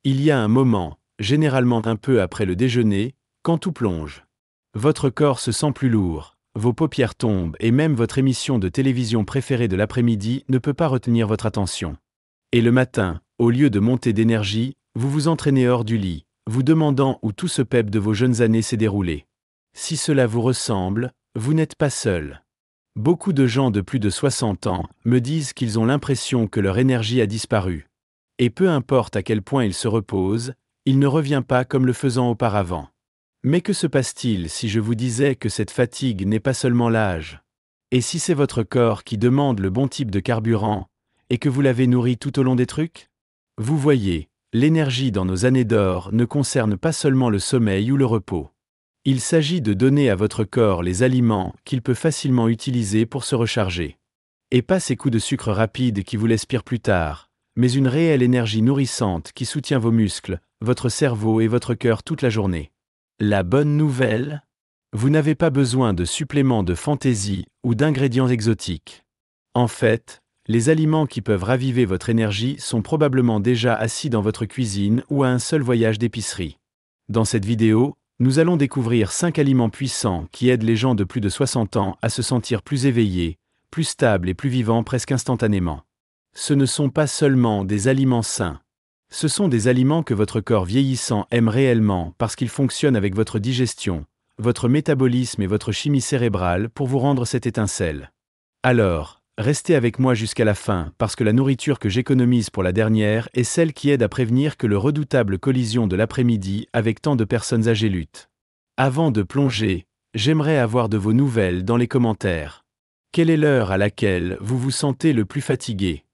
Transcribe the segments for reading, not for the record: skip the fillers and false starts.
Il y a un moment, généralement un peu après le déjeuner, quand tout plonge. Votre corps se sent plus lourd, vos paupières tombent et même votre émission de télévision préférée de l'après-midi ne peut pas retenir votre attention. Et le matin, au lieu de monter d'énergie, vous vous entraînez hors du lit, vous demandant où tout ce pep de vos jeunes années s'est déroulé. Si cela vous ressemble, vous n'êtes pas seul. Beaucoup de gens de plus de 60 ans me disent qu'ils ont l'impression que leur énergie a disparu. Et peu importe à quel point ils se reposent, il ne revient pas comme le faisant auparavant. Mais que se passe-t-il si je vous disais que cette fatigue n'est pas seulement l'âge? Et si c'est votre corps qui demande le bon type de carburant, et que vous l'avez nourri tout au long des trucs? Vous voyez, l'énergie dans nos années d'or ne concerne pas seulement le sommeil ou le repos. Il s'agit de donner à votre corps les aliments qu'il peut facilement utiliser pour se recharger. Et pas ces coups de sucre rapide qui vous l'aspirent plus tard, mais une réelle énergie nourrissante qui soutient vos muscles, votre cerveau et votre cœur toute la journée. La bonne nouvelle? Vous n'avez pas besoin de suppléments de fantaisie ou d'ingrédients exotiques. En fait, les aliments qui peuvent raviver votre énergie sont probablement déjà assis dans votre cuisine ou à un seul voyage d'épicerie. Dans cette vidéo, nous allons découvrir 5 aliments puissants qui aident les gens de plus de 60 ans à se sentir plus éveillés, plus stables et plus vivants presque instantanément. Ce ne sont pas seulement des aliments sains. Ce sont des aliments que votre corps vieillissant aime réellement parce qu'ils fonctionnent avec votre digestion, votre métabolisme et votre chimie cérébrale pour vous rendre cette étincelle. Alors, restez avec moi jusqu'à la fin parce que la nourriture que j'économise pour la dernière est celle qui aide à prévenir que le redoutable collision de l'après-midi avec tant de personnes âgées lutte. Avant de plonger, j'aimerais avoir de vos nouvelles dans les commentaires. Quelle est l'heure à laquelle vous vous sentez le plus fatigué?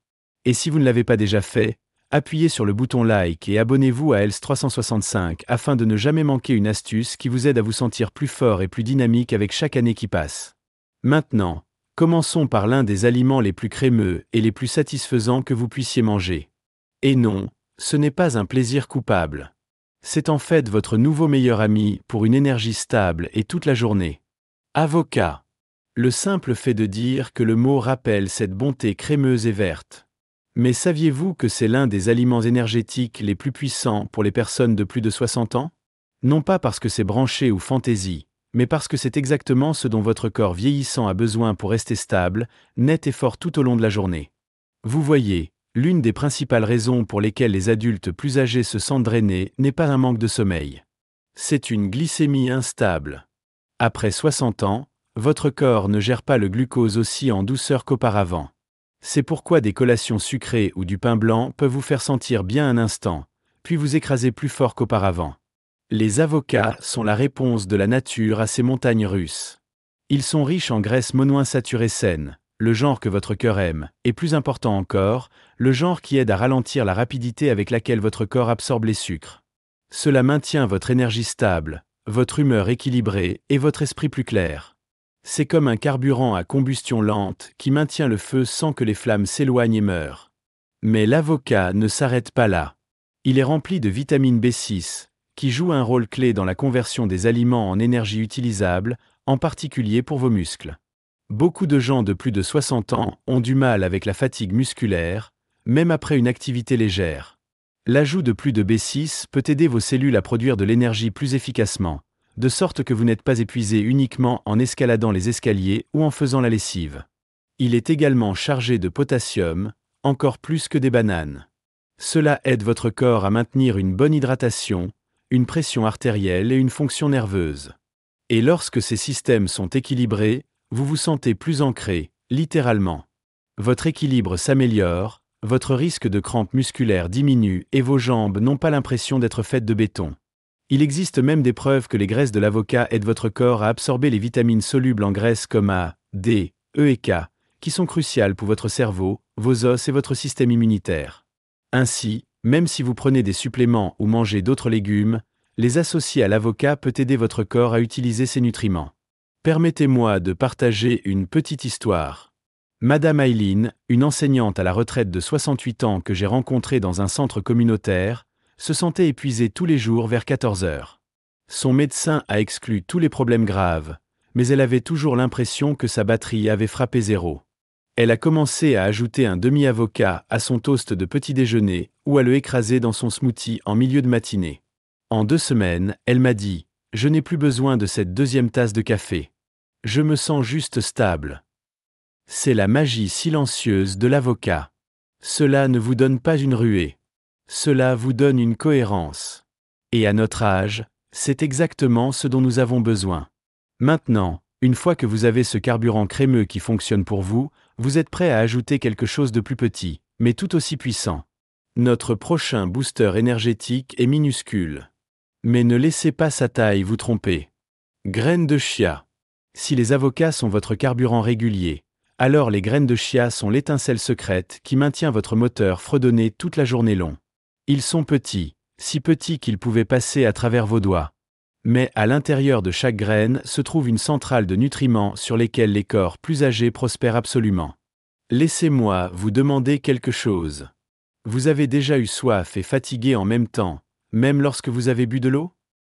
Et si vous ne l'avez pas déjà fait, appuyez sur le bouton like et abonnez-vous à Health 365 afin de ne jamais manquer une astuce qui vous aide à vous sentir plus fort et plus dynamique avec chaque année qui passe. Maintenant, commençons par l'un des aliments les plus crémeux et les plus satisfaisants que vous puissiez manger. Et non, ce n'est pas un plaisir coupable. C'est en fait votre nouveau meilleur ami pour une énergie stable et toute la journée. Avocat. Le simple fait de dire que le mot rappelle cette bonté crémeuse et verte. Mais saviez-vous que c'est l'un des aliments énergétiques les plus puissants pour les personnes de plus de 60 ans? Non pas parce que c'est branché ou fantaisie, mais parce que c'est exactement ce dont votre corps vieillissant a besoin pour rester stable, net et fort tout au long de la journée. Vous voyez, l'une des principales raisons pour lesquelles les adultes plus âgés se sentent drainés n'est pas un manque de sommeil. C'est une glycémie instable. Après 60 ans, votre corps ne gère pas le glucose aussi en douceur qu'auparavant. C'est pourquoi des collations sucrées ou du pain blanc peuvent vous faire sentir bien un instant, puis vous écraser plus fort qu'auparavant. Les avocats sont la réponse de la nature à ces montagnes russes. Ils sont riches en graisses monoinsaturées saines, le genre que votre cœur aime, et plus important encore, le genre qui aide à ralentir la rapidité avec laquelle votre corps absorbe les sucres. Cela maintient votre énergie stable, votre humeur équilibrée et votre esprit plus clair. C'est comme un carburant à combustion lente qui maintient le feu sans que les flammes s'éloignent et meurent. Mais l'avocat ne s'arrête pas là. Il est rempli de vitamine B6, qui joue un rôle clé dans la conversion des aliments en énergie utilisable, en particulier pour vos muscles. Beaucoup de gens de plus de 60 ans ont du mal avec la fatigue musculaire, même après une activité légère. L'ajout de plus de B6 peut aider vos cellules à produire de l'énergie plus efficacement, de sorte que vous n'êtes pas épuisé uniquement en escaladant les escaliers ou en faisant la lessive. Il est également chargé de potassium, encore plus que des bananes. Cela aide votre corps à maintenir une bonne hydratation, une pression artérielle et une fonction nerveuse. Et lorsque ces systèmes sont équilibrés, vous vous sentez plus ancré, littéralement. Votre équilibre s'améliore, votre risque de crampes musculaires diminue et vos jambes n'ont pas l'impression d'être faites de béton. Il existe même des preuves que les graisses de l'avocat aident votre corps à absorber les vitamines solubles en graisse comme A, D, E et K, qui sont cruciales pour votre cerveau, vos os et votre système immunitaire. Ainsi, même si vous prenez des suppléments ou mangez d'autres légumes, les associer à l'avocat peut aider votre corps à utiliser ces nutriments. Permettez-moi de partager une petite histoire. Madame Eileen, une enseignante à la retraite de 68 ans que j'ai rencontrée dans un centre communautaire, se sentait épuisée tous les jours vers 14 heures. Son médecin a exclu tous les problèmes graves, mais elle avait toujours l'impression que sa batterie avait frappé zéro. Elle a commencé à ajouter un demi-avocat à son toast de petit déjeuner ou à le écraser dans son smoothie en milieu de matinée. En 2 semaines, elle m'a dit « Je n'ai plus besoin de cette deuxième tasse de café. Je me sens juste stable. » C'est la magie silencieuse de l'avocat. Cela ne vous donne pas une ruée. Cela vous donne une cohérence. Et à notre âge, c'est exactement ce dont nous avons besoin. Maintenant, une fois que vous avez ce carburant crémeux qui fonctionne pour vous, vous êtes prêt à ajouter quelque chose de plus petit, mais tout aussi puissant. Notre prochain booster énergétique est minuscule. Mais ne laissez pas sa taille vous tromper. Graines de chia. Si les avocats sont votre carburant régulier, alors les graines de chia sont l'étincelle secrète qui maintient votre moteur fredonné toute la journée long. Ils sont petits, si petits qu'ils pouvaient passer à travers vos doigts. Mais à l'intérieur de chaque graine se trouve une centrale de nutriments sur lesquels les corps plus âgés prospèrent absolument. Laissez-moi vous demander quelque chose. Vous avez déjà eu soif et fatigué en même temps, même lorsque vous avez bu de l'eau?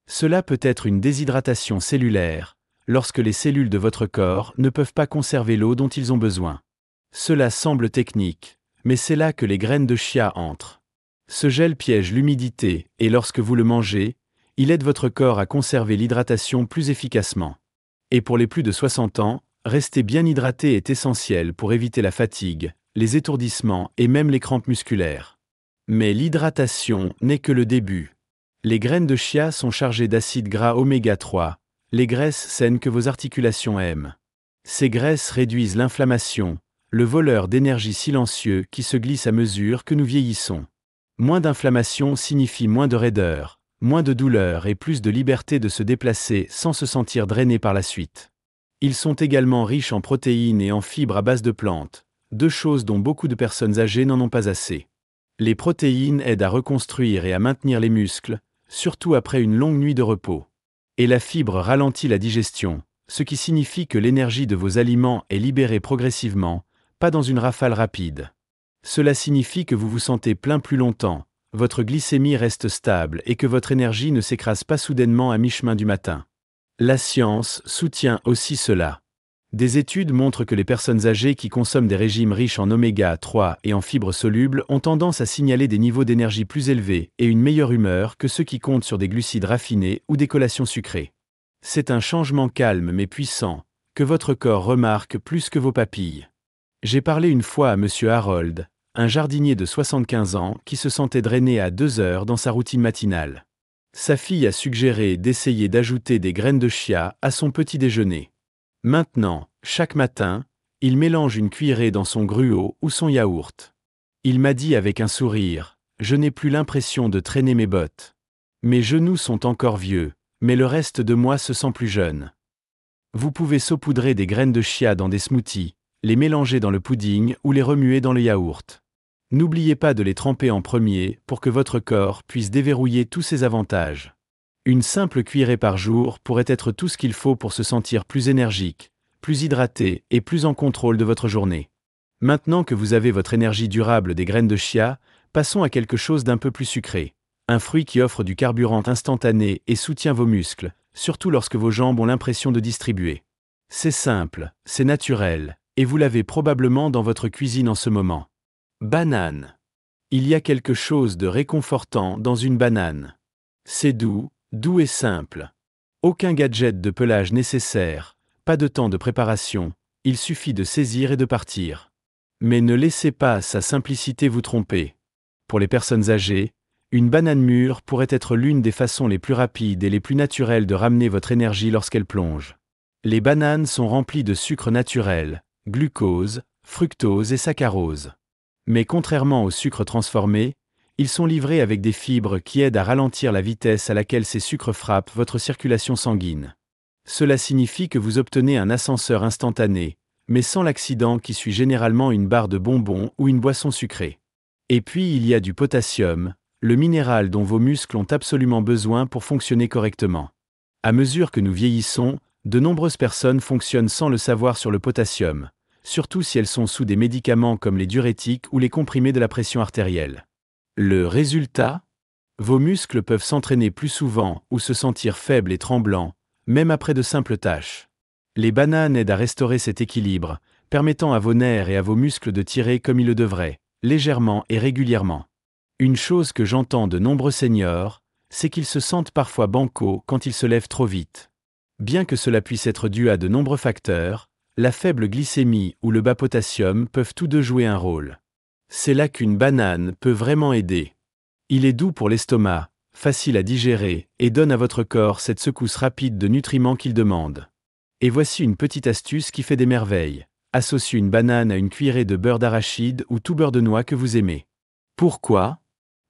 Cela peut être une déshydratation cellulaire, lorsque les cellules de votre corps ne peuvent pas conserver l'eau dont ils ont besoin. Cela semble technique, mais c'est là que les graines de chia entrent. Ce gel piège l'humidité et lorsque vous le mangez, il aide votre corps à conserver l'hydratation plus efficacement. Et pour les plus de 60 ans, rester bien hydraté est essentiel pour éviter la fatigue, les étourdissements et même les crampes musculaires. Mais l'hydratation n'est que le début. Les graines de chia sont chargées d'acides gras oméga 3, les graisses saines que vos articulations aiment. Ces graisses réduisent l'inflammation, le voleur d'énergie silencieux qui se glisse à mesure que nous vieillissons. Moins d'inflammation signifie moins de raideur, moins de douleur et plus de liberté de se déplacer sans se sentir drainé par la suite. Ils sont également riches en protéines et en fibres à base de plantes, 2 choses dont beaucoup de personnes âgées n'en ont pas assez. Les protéines aident à reconstruire et à maintenir les muscles, surtout après une longue nuit de repos. Et la fibre ralentit la digestion, ce qui signifie que l'énergie de vos aliments est libérée progressivement, pas dans une rafale rapide. Cela signifie que vous vous sentez plein plus longtemps, votre glycémie reste stable et que votre énergie ne s'écrase pas soudainement à mi-chemin du matin. La science soutient aussi cela. Des études montrent que les personnes âgées qui consomment des régimes riches en oméga 3 et en fibres solubles ont tendance à signaler des niveaux d'énergie plus élevés et une meilleure humeur que ceux qui comptent sur des glucides raffinés ou des collations sucrées. C'est un changement calme mais puissant, que votre corps remarque plus que vos papilles. J'ai parlé une fois à M. Harold, un jardinier de 75 ans qui se sentait drainé à 2 heures dans sa routine matinale. Sa fille a suggéré d'essayer d'ajouter des graines de chia à son petit déjeuner. Maintenant, chaque matin, il mélange une cuillerée dans son gruau ou son yaourt. Il m'a dit avec un sourire, « Je n'ai plus l'impression de traîner mes bottes. Mes genoux sont encore vieux, mais le reste de moi se sent plus jeune. » Vous pouvez saupoudrer des graines de chia dans des smoothies, les mélanger dans le pudding ou les remuer dans le yaourt. N'oubliez pas de les tremper en premier pour que votre corps puisse déverrouiller tous ses avantages. Une simple cuillerée par jour pourrait être tout ce qu'il faut pour se sentir plus énergique, plus hydraté et plus en contrôle de votre journée. Maintenant que vous avez votre énergie durable des graines de chia, passons à quelque chose d'un peu plus sucré. Un fruit qui offre du carburant instantané et soutient vos muscles, surtout lorsque vos jambes ont l'impression de distribuer. C'est simple, c'est naturel, et vous l'avez probablement dans votre cuisine en ce moment. Banane. Il y a quelque chose de réconfortant dans une banane. C'est doux et simple. Aucun gadget de pelage nécessaire, pas de temps de préparation, il suffit de saisir et de partir. Mais ne laissez pas sa simplicité vous tromper. Pour les personnes âgées, une banane mûre pourrait être l'une des façons les plus rapides et les plus naturelles de ramener votre énergie lorsqu'elle plonge. Les bananes sont remplies de sucre naturel, glucose, fructose et saccharose. Mais contrairement au sucre transformé, ils sont livrés avec des fibres qui aident à ralentir la vitesse à laquelle ces sucres frappent votre circulation sanguine. Cela signifie que vous obtenez un ascenseur instantané, mais sans l'accident qui suit généralement une barre de bonbons ou une boisson sucrée. Et puis il y a du potassium, le minéral dont vos muscles ont absolument besoin pour fonctionner correctement. À mesure que nous vieillissons, de nombreuses personnes fonctionnent sans le savoir sur le potassium, surtout si elles sont sous des médicaments comme les diurétiques ou les comprimés de la pression artérielle. Le résultat? Vos muscles peuvent s'entraîner plus souvent ou se sentir faibles et tremblants, même après de simples tâches. Les bananes aident à restaurer cet équilibre, permettant à vos nerfs et à vos muscles de tirer comme ils le devraient, légèrement et régulièrement. Une chose que j'entends de nombreux seniors, c'est qu'ils se sentent parfois bancos quand ils se lèvent trop vite. Bien que cela puisse être dû à de nombreux facteurs, la faible glycémie ou le bas potassium peuvent tous deux jouer un rôle. C'est là qu'une banane peut vraiment aider. Il est doux pour l'estomac, facile à digérer, et donne à votre corps cette secousse rapide de nutriments qu'il demande. Et voici une petite astuce qui fait des merveilles. Associez une banane à une cuillerée de beurre d'arachide ou tout beurre de noix que vous aimez. Pourquoi ?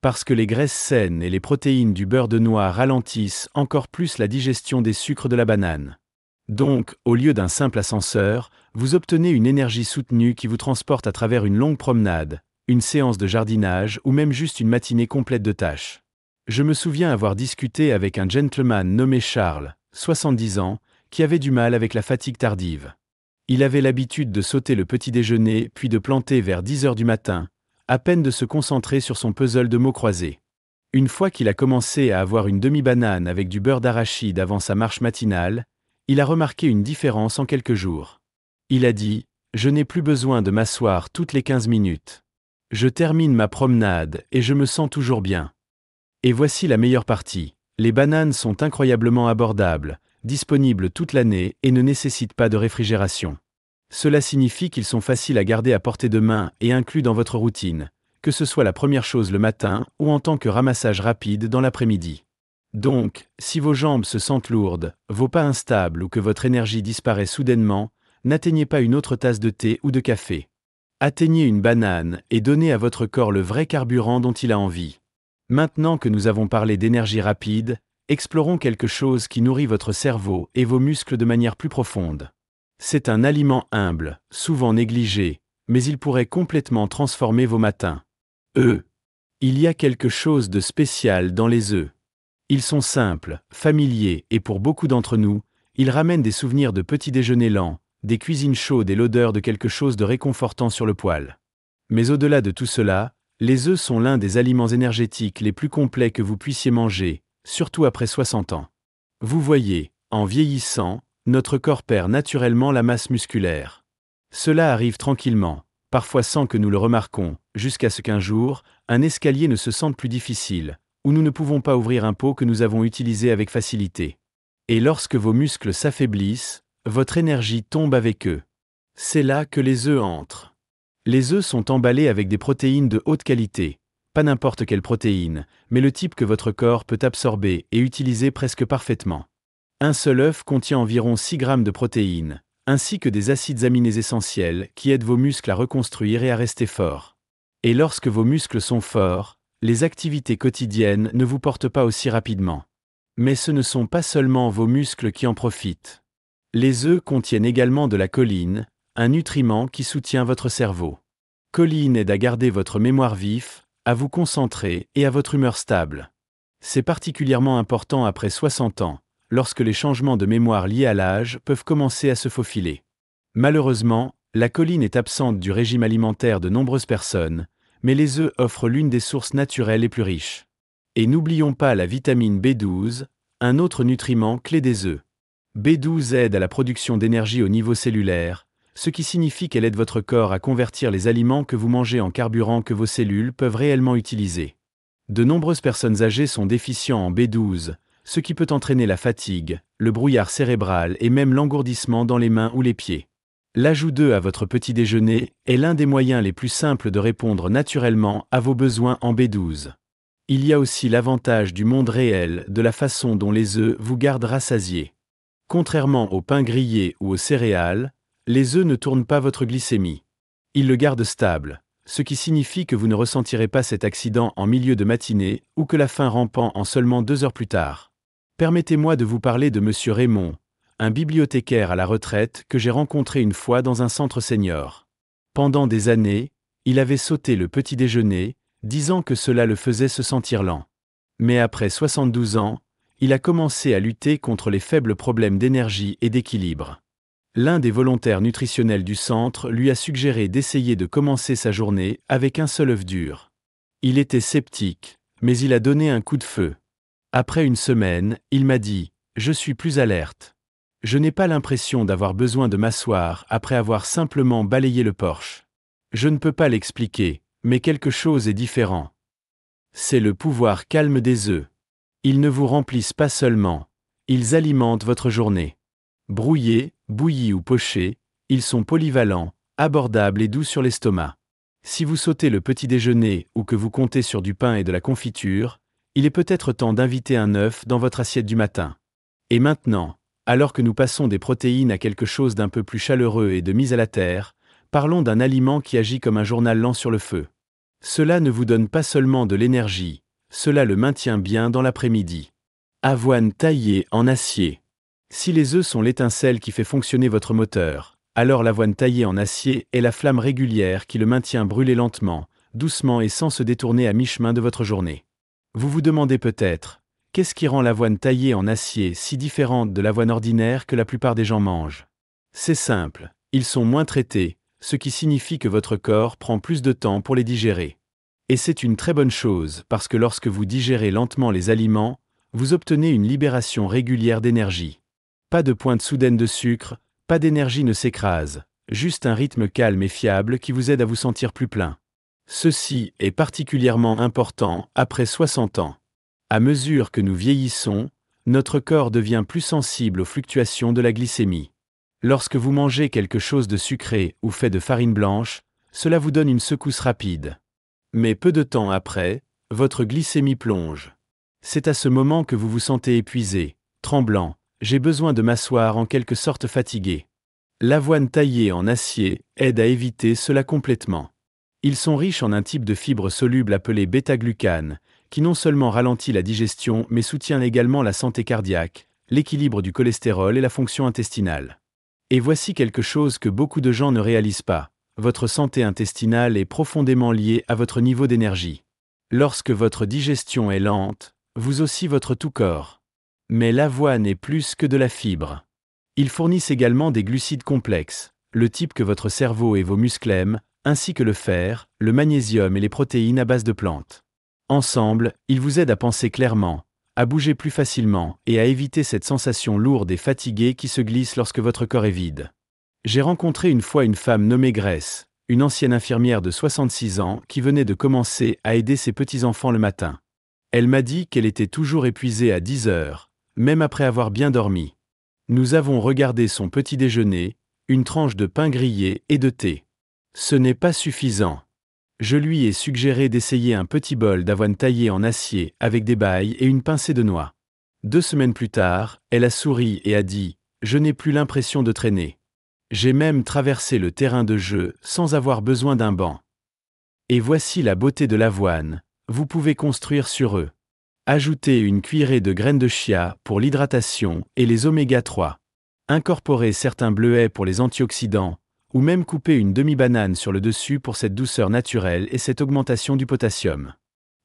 Parce que les graisses saines et les protéines du beurre de noix ralentissent encore plus la digestion des sucres de la banane. Donc, au lieu d'un simple ascenseur, vous obtenez une énergie soutenue qui vous transporte à travers une longue promenade, une séance de jardinage ou même juste une matinée complète de tâches. Je me souviens avoir discuté avec un gentleman nommé Charles, 70 ans, qui avait du mal avec la fatigue tardive. Il avait l'habitude de sauter le petit déjeuner puis de planter vers 10 heures du matin, à peine de se concentrer sur son puzzle de mots croisés. Une fois qu'il a commencé à avoir une demi-banane avec du beurre d'arachide avant sa marche matinale, il a remarqué une différence en quelques jours. Il a dit « Je n'ai plus besoin de m'asseoir toutes les 15 minutes. Je termine ma promenade et je me sens toujours bien. » Et voici la meilleure partie. Les bananes sont incroyablement abordables, disponibles toute l'année et ne nécessitent pas de réfrigération. Cela signifie qu'ils sont faciles à garder à portée de main et inclus dans votre routine, que ce soit la première chose le matin ou en tant que ramassage rapide dans l'après-midi. Donc, si vos jambes se sentent lourdes, vos pas instables ou que votre énergie disparaît soudainement, n'atteignez pas une autre tasse de thé ou de café. Atteignez une banane et donnez à votre corps le vrai carburant dont il a envie. Maintenant que nous avons parlé d'énergie rapide, explorons quelque chose qui nourrit votre cerveau et vos muscles de manière plus profonde. C'est un aliment humble, souvent négligé, mais il pourrait complètement transformer vos matins. œufs. Il y a quelque chose de spécial dans les œufs. Ils sont simples, familiers et pour beaucoup d'entre nous, ils ramènent des souvenirs de petits déjeuners lents, des cuisines chaudes et l'odeur de quelque chose de réconfortant sur le poêle. Mais au-delà de tout cela, les œufs sont l'un des aliments énergétiques les plus complets que vous puissiez manger, surtout après 60 ans. Vous voyez, en vieillissant, notre corps perd naturellement la masse musculaire. Cela arrive tranquillement, parfois sans que nous le remarquons, jusqu'à ce qu'un jour, un escalier ne se sente plus difficile, ou nous ne pouvons pas ouvrir un pot que nous avons utilisé avec facilité. Et lorsque vos muscles s'affaiblissent, votre énergie tombe avec eux. C'est là que les œufs entrent. Les œufs sont emballés avec des protéines de haute qualité, pas n'importe quelle protéine, mais le type que votre corps peut absorber et utiliser presque parfaitement. Un seul œuf contient environ 6 grammes de protéines, ainsi que des acides aminés essentiels qui aident vos muscles à reconstruire et à rester forts. Et lorsque vos muscles sont forts, les activités quotidiennes ne vous portent pas aussi rapidement. Mais ce ne sont pas seulement vos muscles qui en profitent. Les œufs contiennent également de la choline, un nutriment qui soutient votre cerveau. Choline aide à garder votre mémoire vif, à vous concentrer et à votre humeur stable. C'est particulièrement important après 60 ans, lorsque les changements de mémoire liés à l'âge peuvent commencer à se faufiler. Malheureusement, la choline est absente du régime alimentaire de nombreuses personnes, mais les œufs offrent l'une des sources naturelles les plus riches. Et n'oublions pas la vitamine B12, un autre nutriment clé des œufs. B12 aide à la production d'énergie au niveau cellulaire, ce qui signifie qu'elle aide votre corps à convertir les aliments que vous mangez en carburant que vos cellules peuvent réellement utiliser. De nombreuses personnes âgées sont déficientes en B12, ce qui peut entraîner la fatigue, le brouillard cérébral et même l'engourdissement dans les mains ou les pieds. L'ajout d'œufs à votre petit déjeuner est l'un des moyens les plus simples de répondre naturellement à vos besoins en B12. Il y a aussi l'avantage du monde réel de la façon dont les œufs vous gardent rassasiés. Contrairement au pain grillé ou aux céréales, les œufs ne tournent pas votre glycémie. Ils le gardent stable, ce qui signifie que vous ne ressentirez pas cet accident en milieu de matinée ou que la faim rampant en seulement 2 heures plus tard. Permettez-moi de vous parler de M. Raymond, un bibliothécaire à la retraite que j'ai rencontré une fois dans un centre senior. Pendant des années, il avait sauté le petit déjeuner, disant que cela le faisait se sentir lent. Mais après 72 ans, il a commencé à lutter contre les faibles problèmes d'énergie et d'équilibre. L'un des volontaires nutritionnels du centre lui a suggéré d'essayer de commencer sa journée avec un seul œuf dur. Il était sceptique, mais il a donné un coup de feu. Après une semaine, il m'a dit « Je suis plus alerte. Je n'ai pas l'impression d'avoir besoin de m'asseoir après avoir simplement balayé le porche. Je ne peux pas l'expliquer, mais quelque chose est différent. C'est le pouvoir calme des œufs. Ils ne vous remplissent pas seulement, ils alimentent votre journée. Brouillés, bouillis ou pochés, ils sont polyvalents, abordables et doux sur l'estomac. Si vous sautez le petit déjeuner ou que vous comptez sur du pain et de la confiture, il est peut-être temps d'inviter un œuf dans votre assiette du matin. Et maintenant, alors que nous passons des protéines à quelque chose d'un peu plus chaleureux et de mise à la terre, parlons d'un aliment qui agit comme un journal lent sur le feu. Cela ne vous donne pas seulement de l'énergie, cela le maintient bien dans l'après-midi. Avoine taillée en acier. Si les œufs sont l'étincelle qui fait fonctionner votre moteur, alors l'avoine taillée en acier est la flamme régulière qui le maintient brûlé lentement, doucement et sans se détourner à mi-chemin de votre journée. Vous vous demandez peut-être, qu'est-ce qui rend l'avoine taillée en acier si différente de l'avoine ordinaire que la plupart des gens mangent? C'est simple, ils sont moins traités, ce qui signifie que votre corps prend plus de temps pour les digérer. Et c'est une très bonne chose parce que lorsque vous digérez lentement les aliments, vous obtenez une libération régulière d'énergie. Pas de pointe soudaine de sucre, pas d'énergie ne s'écrase, juste un rythme calme et fiable qui vous aide à vous sentir plus plein. Ceci est particulièrement important après 60 ans. À mesure que nous vieillissons, notre corps devient plus sensible aux fluctuations de la glycémie. Lorsque vous mangez quelque chose de sucré ou fait de farine blanche, cela vous donne une secousse rapide. Mais peu de temps après, votre glycémie plonge. C'est à ce moment que vous vous sentez épuisé, tremblant, j'ai besoin de m'asseoir en quelque sorte fatigué. L'avoine taillée en acier aide à éviter cela complètement. Ils sont riches en un type de fibre soluble appelé bêta-glucane, qui non seulement ralentit la digestion mais soutient également la santé cardiaque, l'équilibre du cholestérol et la fonction intestinale. Et voici quelque chose que beaucoup de gens ne réalisent pas. Votre santé intestinale est profondément liée à votre niveau d'énergie. Lorsque votre digestion est lente, vous aussi votre tout corps. Mais l'avoine est plus que de la fibre. Ils fournissent également des glucides complexes, le type que votre cerveau et vos muscles aiment, ainsi que le fer, le magnésium et les protéines à base de plantes. Ensemble, ils vous aident à penser clairement, à bouger plus facilement et à éviter cette sensation lourde et fatiguée qui se glisse lorsque votre corps est vide. J'ai rencontré une fois une femme nommée Grace, une ancienne infirmière de 66 ans qui venait de commencer à aider ses petits-enfants le matin. Elle m'a dit qu'elle était toujours épuisée à 10 heures, même après avoir bien dormi. Nous avons regardé son petit déjeuner, une tranche de pain grillé et de thé. Ce n'est pas suffisant. Je lui ai suggéré d'essayer un petit bol d'avoine taillée en acier avec des bailles et une pincée de noix. 2 semaines plus tard, elle a souri et a dit « Je n'ai plus l'impression de traîner. J'ai même traversé le terrain de jeu sans avoir besoin d'un banc. » Et voici la beauté de l'avoine, vous pouvez construire sur eux. Ajoutez une cuillerée de graines de chia pour l'hydratation et les oméga 3. Incorporez certains bleuets pour les antioxydants, ou même couper une demi-banane sur le dessus pour cette douceur naturelle et cette augmentation du potassium.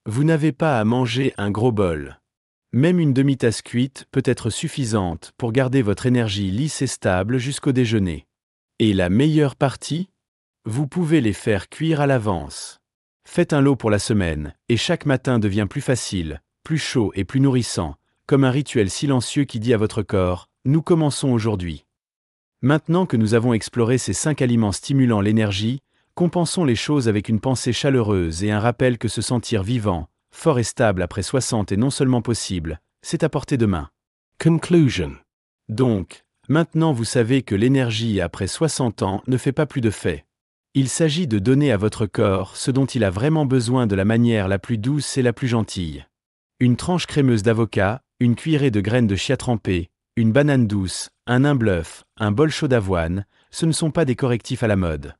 Vous n'avez pas à manger un gros bol. Même une demi-tasse cuite peut être suffisante pour garder votre énergie lisse et stable jusqu'au déjeuner. Et la meilleure partie? Vous pouvez les faire cuire à l'avance. Faites un lot pour la semaine, et chaque matin devient plus facile, plus chaud et plus nourrissant, comme un rituel silencieux qui dit à votre corps « Nous commençons aujourd'hui ». Maintenant que nous avons exploré ces 5 aliments stimulant l'énergie, compensons les choses avec une pensée chaleureuse et un rappel que se sentir vivant, fort et stable après 60 est non seulement possible, c'est à portée de main. Conclusion. Donc, maintenant vous savez que l'énergie après 60 ans ne fait pas plus de fait. Il s'agit de donner à votre corps ce dont il a vraiment besoin de la manière la plus douce et la plus gentille. Une tranche crémeuse d'avocat, une cuillerée de graines de chia trempées, une banane douce, un nain bluff, un bol chaud d'avoine, ce ne sont pas des correctifs à la mode.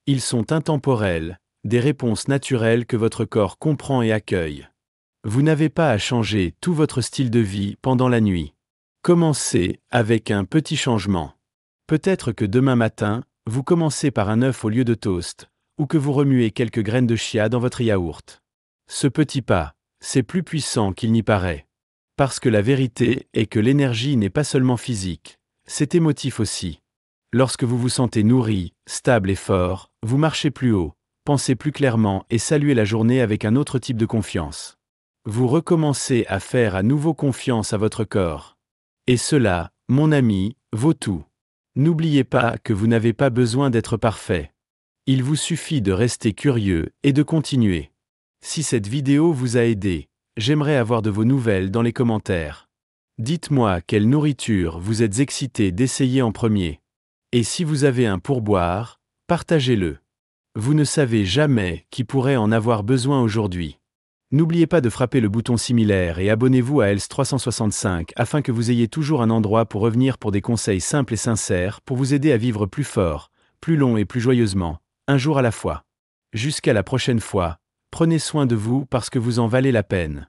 Ils sont intemporels, des réponses naturelles que votre corps comprend et accueille. Vous n'avez pas à changer tout votre style de vie pendant la nuit. Commencez avec un petit changement. Peut-être que demain matin, vous commencez par un œuf au lieu de toast, ou que vous remuez quelques graines de chia dans votre yaourt. Ce petit pas, c'est plus puissant qu'il n'y paraît. Parce que la vérité est que l'énergie n'est pas seulement physique, c'est émotif aussi. Lorsque vous vous sentez nourri, stable et fort, vous marchez plus haut, pensez plus clairement et saluez la journée avec un autre type de confiance. Vous recommencez à faire à nouveau confiance à votre corps. Et cela, mon ami, vaut tout. N'oubliez pas que vous n'avez pas besoin d'être parfait. Il vous suffit de rester curieux et de continuer. Si cette vidéo vous a aidé, j'aimerais avoir de vos nouvelles dans les commentaires. Dites-moi quelle nourriture vous êtes excité d'essayer en premier. Et si vous avez un pourboire, partagez-le. Vous ne savez jamais qui pourrait en avoir besoin aujourd'hui. N'oubliez pas de frapper le bouton similaire et abonnez-vous à Else 365 afin que vous ayez toujours un endroit pour revenir pour des conseils simples et sincères pour vous aider à vivre plus fort, plus long et plus joyeusement, un jour à la fois. Jusqu'à la prochaine fois, prenez soin de vous parce que vous en valez la peine.